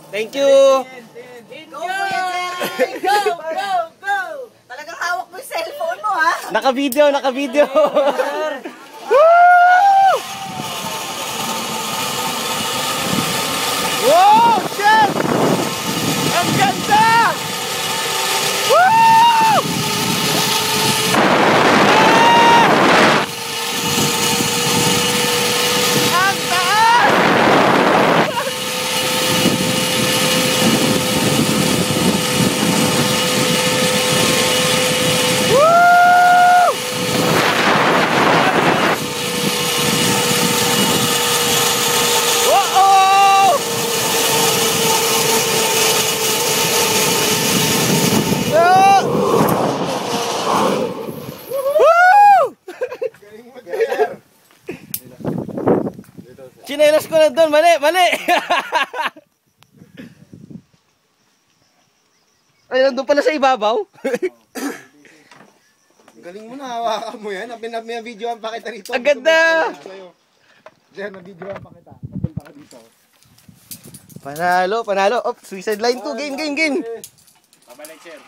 Thank you! Go, go, go, go! Talagang hawak mo yung cellphone mo, ha? Naka-video, naka-video! Wow! Chef! Ang ganda! Woo! Ang taas! Woo! Uh-oh! Ah! Woo! Chinelas ko na doon, mali, mali! Ay, nandun pala sa ibabaw. Galing mo na, hawakan mo yan. Videoan pa kita rito. Ang ganda! Diyan, na-videoan pa kita. Papunta ka dito. Panalo, panalo. Oh, suicide line 2. Game, game, game. Pabalik, sir.